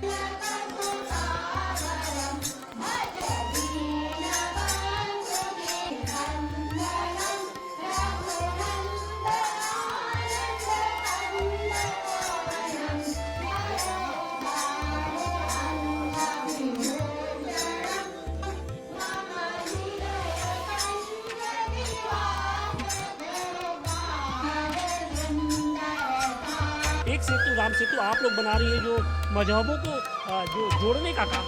एक सेतु राम सेतु आप लोग बना रही है जो मजहबों को जो जोड़ने का काम।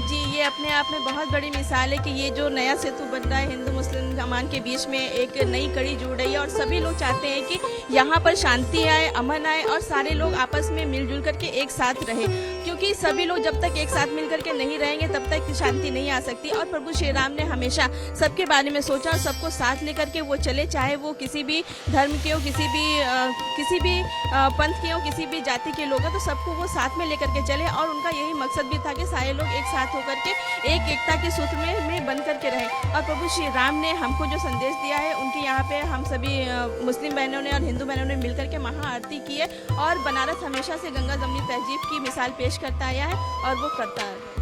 जी, ये अपने आप में बहुत बड़ी मिसाल है कि ये जो नया सेतु बन रहा है हिंदू मुस्लिम अमान के बीच में एक नई कड़ी जुड़ रही है और सभी लोग चाहते हैं कि यहाँ पर शांति आए, अमन आए और सारे लोग आपस में मिलजुल करके एक साथ रहे, क्योंकि सभी लोग जब तक एक साथ मिल करके नहीं रहेंगे तब तक शांति नहीं आ सकती। और प्रभु श्री राम ने हमेशा सबके बारे में सोचा और सबको साथ लेकर के वो चले, चाहे वो किसी भी धर्म के हो, किसी भी पंथ के हो, किसी भी जाति के लोग हैं, तो सबको वो साथ में लेकर के चले। और उनका यही मकसद भी था कि सारे लोग एक साथ होकर के एक एकता के सूत्र में बंध करके रहे। और प्रभु श्री राम ने हमको जो संदेश दिया है, उनके यहाँ पे हम सभी मुस्लिम बहनों ने और हिंदू बहनों ने मिलकर के महा आरती की है। और बनारस हमेशा से गंगा जमनी तहजीब की मिसाल पेश करता आया है और वो करता है।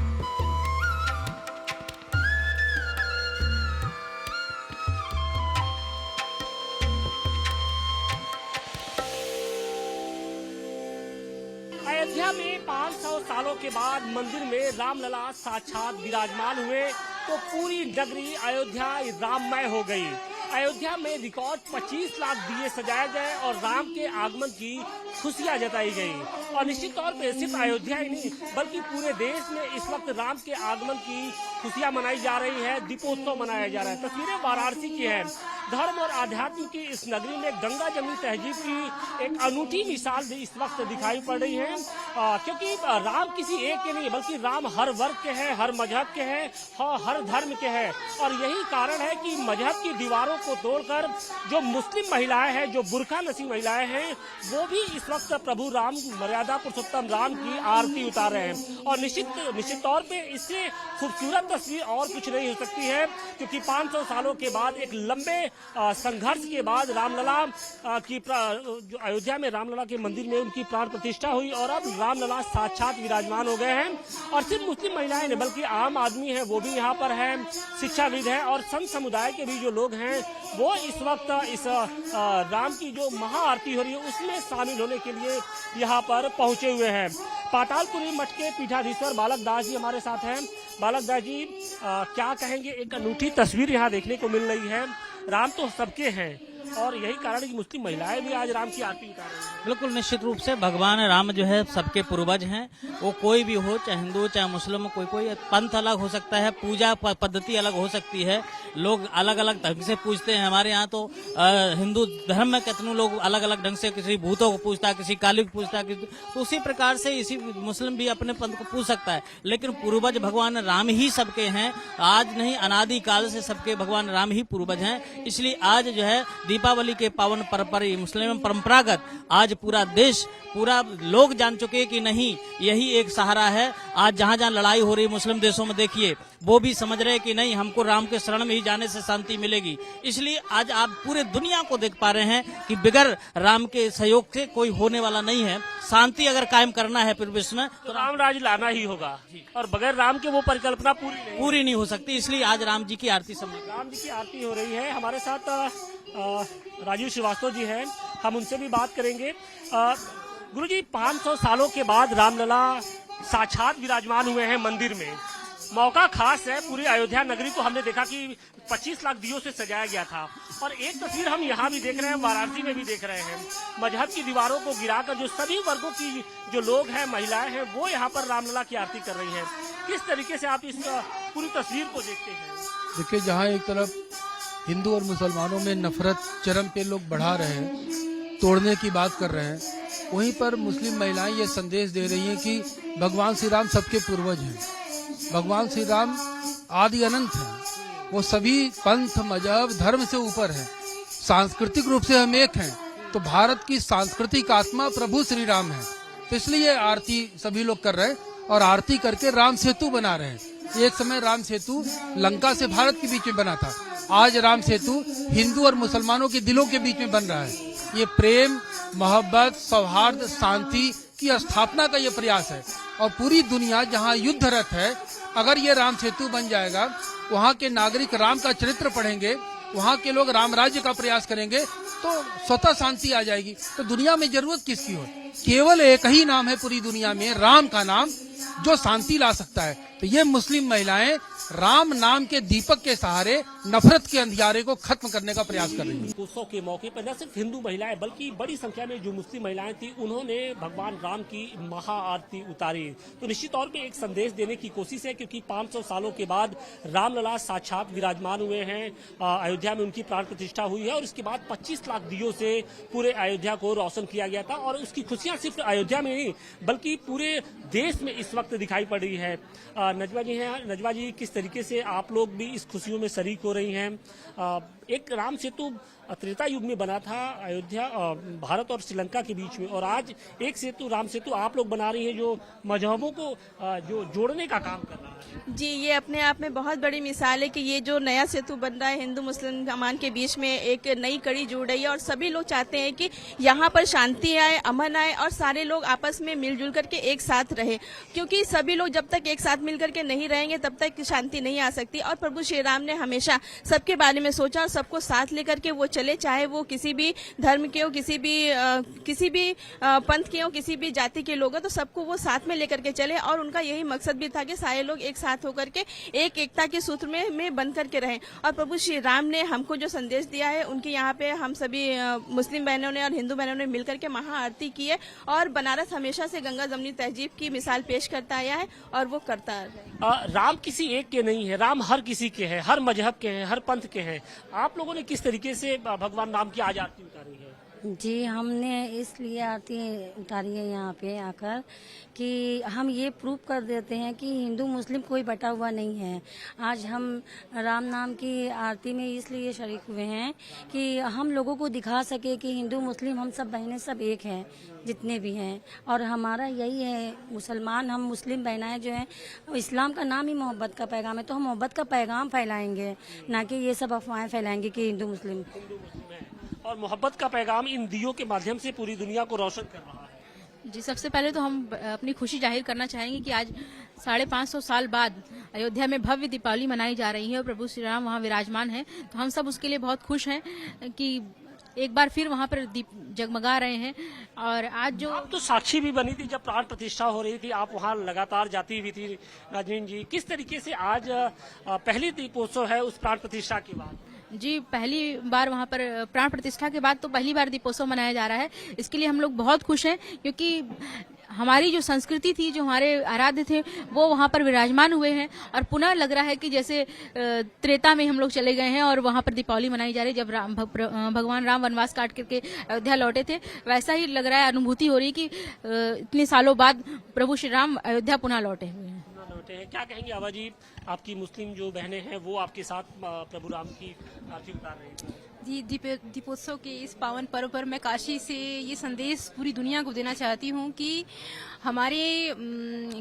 अयोध्या में 500 सालों के बाद मंदिर में रामलला साक्षात विराजमान हुए तो पूरी नगरी अयोध्या राममय हो गई। अयोध्या में रिकॉर्ड 25 लाख दिए सजाए गए और राम के आगमन की खुशियां जताई गई। और निश्चित तौर पर सिर्फ अयोध्या ही नहीं बल्कि पूरे देश में इस वक्त राम के आगमन की खुशियां मनाई जा रही है, दीपोत्सव मनाया जा रहा है। तस्वीरें वाराणसी की है। धर्म और आध्यात्म की इस नगरी में गंगा जमनी तहजीब की एक अनूठी मिसाल इस वक्त दिखाई पड़ रही है, क्योंकि राम किसी एक के नहीं बल्कि राम हर वर्ग के हैं, हर मजहब के हैं, हर धर्म के हैं। और यही कारण है कि मजहब की दीवारों को तोड़कर जो मुस्लिम महिलाएं हैं, जो बुर्का नसी महिलाएं हैं, वो भी इस वक्त प्रभु राम मर्यादा पुरुषोत्तम राम की आरती उतार रहे हैं। और निश्चित तौर पे इससे खूबसूरत तस्वीर और कुछ नहीं हो सकती है, क्योंकि 500 सालों के बाद एक लंबे संघर्ष के बाद रामलला की जो अयोध्या में रामलला के मंदिर में उनकी प्राण प्रतिष्ठा हुई और अब रामलला साक्षात विराजमान हो गए हैं। और सिर्फ मुस्लिम महिलाएं नहीं बल्कि आम आदमी है वो भी यहाँ पर है, शिक्षाविद है और संत समुदाय के भी जो लोग हैं वो इस वक्त इस राम की जो महाआरती हो रही है उसमें शामिल होने के लिए यहाँ पर पहुंचे हुए हैं। पातालपुरी मठ के पीठाधीश्वर बालक दास जी हमारे साथ हैं। बालक दास जी क्या कहेंगे? एक अनूठी तस्वीर यहाँ देखने को मिल रही है। राम तो सबके हैं और यही कारण है कि मुस्लिम महिलाएं भी आज राम की आरती उतार रही हैं। बिल्कुल निश्चित रूप से भगवान राम जो है सबके पूर्वज हैं। वो कोई भी हो, चाहे हिंदू चाहे मुस्लिम, कोई पंथ अलग हो सकता है, पूजा पद्धति अलग हो सकती है, लोग अलग अलग ढंग से पूजते हैं। हमारे यहाँ तो हिंदू धर्म में कितने लोग अलग अलग ढंग से किसी भूतों को पूजता है, किसी काली को पूजता है, तो उसी प्रकार से इसी मुस्लिम भी अपने पंथ को पूज सकता है। लेकिन पूर्वज भगवान राम ही सबके हैं, आज नहीं अनादि काल से सबके भगवान राम ही पूर्वज हैं। इसलिए आज जो है दीपावली के पावन पर्व मुस्लिम परंपरागत आज पूरा देश पूरा लोग जान चुके हैं कि नहीं यही एक सहारा है। आज जहां जहां लड़ाई हो रही मुस्लिम देशों में देखिए वो भी समझ रहे हैं कि नहीं हमको राम के शरण में ही जाने से शांति मिलेगी। इसलिए आज आप पूरे दुनिया को देख पा रहे हैं कि बिगर राम के सहयोग से कोई होने वाला नहीं है। शांति अगर कायम करना है फिर विश्व में तो राम राज लाना ही होगा और बगैर राम के वो परिकल्पना पूरी नहीं हो सकती। इसलिए आज राम जी की आरती राम जी की आरती हो रही है। हमारे साथ राजीव श्रीवास्तव जी हैं, हम उनसे भी बात करेंगे। गुरुजी 500 सालों के बाद रामलला साक्षात विराजमान हुए हैं मंदिर में। मौका खास है, पूरी अयोध्या नगरी को हमने देखा कि 25 लाख दियों से सजाया गया था और एक तस्वीर हम यहाँ भी देख रहे हैं, वाराणसी में भी देख रहे हैं। मजहब की दीवारों को गिराकर जो सभी वर्गों की जो लोग हैं, महिलाएं हैं, वो यहाँ पर रामलला की आरती कर रही हैं। किस तरीके से आप इस पूरी तस्वीर को देखते हैं? देखिए, जहाँ एक तरफ हिंदू और मुसलमानों में नफरत चरम पे लोग बढ़ा रहे हैं, तोड़ने की बात कर रहे हैं, वहीं पर मुस्लिम महिलाएं ये संदेश दे रही हैं कि भगवान श्री राम सबके पूर्वज हैं। भगवान श्री राम आदि अनंत हैं, वो सभी पंथ मजहब धर्म से ऊपर हैं। सांस्कृतिक रूप से हम एक हैं, तो भारत की सांस्कृतिक आत्मा प्रभु श्री राम है। तो इसलिए आरती सभी लोग कर रहे हैं और आरती करके राम सेतु बना रहे हैं। एक समय राम सेतु लंका से भारत के बीच में बना था, आज राम सेतु हिंदू और मुसलमानों के दिलों के बीच में बन रहा है। ये प्रेम, मोहब्बत, सौहार्द, शांति की स्थापना का ये प्रयास है। और पूरी दुनिया जहाँ युद्धरत है, अगर ये राम सेतु बन जाएगा, वहाँ के नागरिक राम का चरित्र पढ़ेंगे, वहाँ के लोग राम राज्य का प्रयास करेंगे, तो स्वतः शांति आ जाएगी। तो दुनिया में जरूरत किसकी हो? केवल एक ही नाम है पूरी दुनिया में, राम का नाम, जो शांति ला सकता है। तो ये मुस्लिम महिलाएं राम नाम के दीपक के सहारे नफरत के अंधियारे को खत्म करने का प्रयास कर रही हैं। उत्सव के मौके पर न सिर्फ हिंदू महिलाएं बल्कि बड़ी संख्या में जो मुस्लिम महिलाएं थी, उन्होंने भगवान राम की महाआरती उतारी। तो निश्चित तौर पे एक संदेश देने की कोशिश है, क्योंकि 500 सालों के बाद रामलला साक्षात विराजमान हुए हैं। अयोध्या में उनकी प्राण प्रतिष्ठा हुई है और इसके बाद 25 लाख दियों से पूरे अयोध्या को रोशन किया गया था। और उसकी खुशियां सिर्फ अयोध्या में नहीं बल्कि पूरे देश में इस वक्त दिखाई पड़ रही है। नजवा जी हैं। नजवा जी, किस तरीके से आप लोग भी इस खुशियों में शरीक हो रही हैं? एक राम सेतु त्रेता युग में बना था अयोध्या भारत और श्रीलंका के बीच में, और आज एक सेतु राम सेतु आप लोग बना रही हैं जो मजहबों को जो जोड़ने का काम कर रहा है। जी, ये अपने आप में बहुत बड़ी मिसाल है कि ये जो नया सेतु बन रहा है हिंदू मुस्लिम अमान के बीच में एक नई कड़ी जुड़ रही है, और सभी लोग चाहते हैं कि यहाँ पर शांति आए, अमन आए और सारे लोग आपस में मिलजुल करके एक साथ रहे, क्योंकि सभी लोग जब तक एक साथ मिल करके नहीं रहेंगे तब तक शांति नहीं आ सकती। और प्रभु श्री राम ने हमेशा सबके बारे में सोचा और सबको साथ लेकर के वो चले, चाहे वो किसी भी धर्म के हो, किसी भी पंथ के हो, किसी भी जाति के लोग हो, तो सबको वो साथ में लेकर के चले। और उनका यही मकसद भी था कि सारे लोग एक साथ होकर के एक एकता के सूत्र में बंध करके रहें। और प्रभु श्री राम ने हमको जो संदेश दिया है, उनके यहाँ पे हम सभी मुस्लिम बहनों ने और हिंदू बहनों ने मिलकर के महाआरती की है। और बनारस हमेशा से गंगा जमनी तहजीब की मिसाल पेश करता आया है और वो करता है। राम किसी एक के नहीं है, राम हर किसी के हैं, हर मजहब के हैं, हर पंथ के हैं। आप लोगों ने किस तरीके से भगवान राम की आज आरती उतारी है? जी, हमने इसलिए आरती उतारी है यहाँ पे आकर कि हम ये प्रूव कर देते हैं कि हिंदू मुस्लिम कोई बटा हुआ नहीं है। आज हम राम नाम की आरती में इसलिए शरीक हुए हैं कि हम लोगों को दिखा सके कि हिंदू मुस्लिम हम सब बहनें सब एक हैं, जितने भी हैं। और हमारा यही है, मुसलमान हम मुस्लिम बहनाएं जो हैं, इस्लाम का नाम ही मोहब्बत का पैगाम है, तो हम मोहब्बत का पैगाम फैलाएंगे, ना कि ये सब अफवाहें फैलाएंगे कि हिंदू मुस्लिम है। और मोहब्बत का पैगाम इन दियों के माध्यम से पूरी दुनिया को रोशन कर रहा है। जी, सबसे पहले तो हम अपनी खुशी जाहिर करना चाहेंगे कि आज 550 साल बाद अयोध्या में भव्य दीपावली मनाई जा रही है और प्रभु श्री राम वहाँ विराजमान हैं। तो हम सब उसके लिए बहुत खुश हैं कि एक बार फिर वहाँ पर दीप जगमगा रहे हैं। और आज जो आप तो साक्षी भी बनी थी जब प्राण प्रतिष्ठा हो रही थी, आप वहाँ लगातार जाती हुई थी। नाजरीन जी, किस तरीके से आज पहली दीपोत्सव है उस प्राण प्रतिष्ठा के बाद? जी, पहली बार वहाँ पर प्राण प्रतिष्ठा के बाद तो पहली बार दीपोत्सव मनाया जा रहा है। इसके लिए हम लोग बहुत खुश हैं, क्योंकि हमारी जो संस्कृति थी, जो हमारे आराध्य थे, वो वहाँ पर विराजमान हुए हैं। और पुनः लग रहा है कि जैसे त्रेता में हम लोग चले गए हैं और वहाँ पर दीपावली मनाई जा रही है। जब भगवान राम वनवास काट करके अयोध्या लौटे थे, वैसा ही लग रहा है, अनुभूति हो रही है कि इतने सालों बाद प्रभु श्री राम अयोध्या पुनः लौटे हुए हैं। क्या कहेंगे आबा जी, आपकी मुस्लिम जो बहनें हैं वो आपके साथ प्रभु राम की आरती उतार रही हैं? जी, दीपोत्सव के इस पावन पर्व पर मैं काशी से ये संदेश पूरी दुनिया को देना चाहती हूँ कि हमारे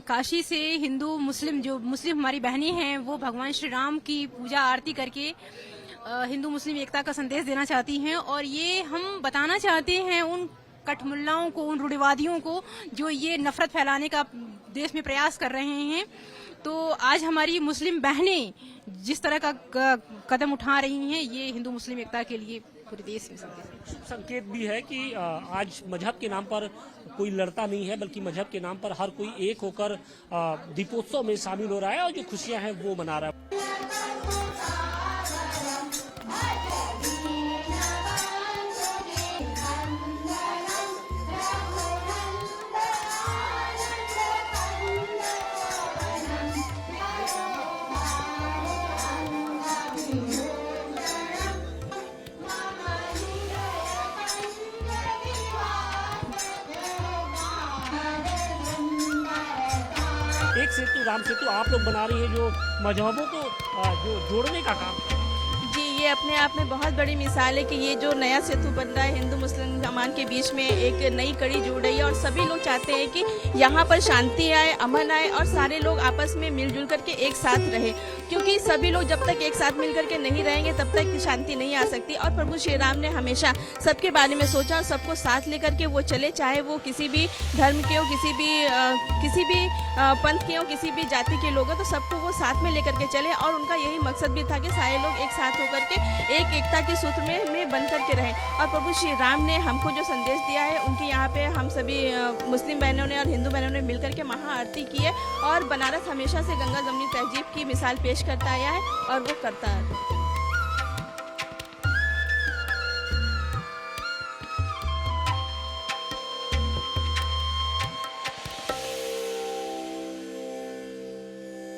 काशी से हिंदू मुस्लिम हमारी बहनें हैं, वो भगवान श्री राम की पूजा आरती करके हिंदू मुस्लिम एकता का संदेश देना चाहती हैं। और ये हम बताना चाहते हैं उन कठमुल्लाओं को, उन रूढ़िवादियों को जो ये नफरत फैलाने का देश में प्रयास कर रहे हैं। तो आज हमारी मुस्लिम बहनें जिस तरह का कदम उठा रही हैं, ये हिंदू मुस्लिम एकता के लिए पूरे देश में संकेत भी है कि आज मजहब के नाम पर कोई लड़ता नहीं है, बल्कि मजहब के नाम पर हर कोई एक होकर दीपोत्सव में शामिल हो रहा है और जो खुशियां हैं वो मना रहा है। एक सेतु राम सेतु आप लोग बना रही है जो मजहबों को जो जोड़ने का काम कर रही है। जी, ये अपने आप में बहुत बड़ी मिसाल है कि ये जो नया सेतु बन रहा है हिंदू मुस्लिम अमान के बीच में एक नई कड़ी जुड़ रही है और सभी लोग चाहते हैं कि यहाँ पर शांति आए, अमन आए और सारे लोग आपस में मिलजुल करके एक साथ रहे, क्योंकि सभी लोग जब तक एक साथ मिल करके नहीं रहेंगे तब तक शांति नहीं आ सकती। और प्रभु श्री राम ने हमेशा सबके बारे में सोचा और सबको साथ लेकर के वो चले, चाहे वो किसी भी धर्म के हो, किसी भी पंथ के हो, किसी भी जाति के लोग हो, तो सबको वो साथ में लेकर के चले। और उनका यही मकसद भी था कि सारे लोग एक साथ होकर के एक एकता के सूत्र में बन करके रहें। और प्रभु श्री राम ने हमको जो संदेश दिया है, उनके यहाँ पे हम सभी मुस्लिम बहनों ने और हिंदू बहनों ने मिलकर के महाआरती की है। और बनारस हमेशा से गंगा जमुनी तहजीब की मिसाल पेश करता आया है और वो करता है।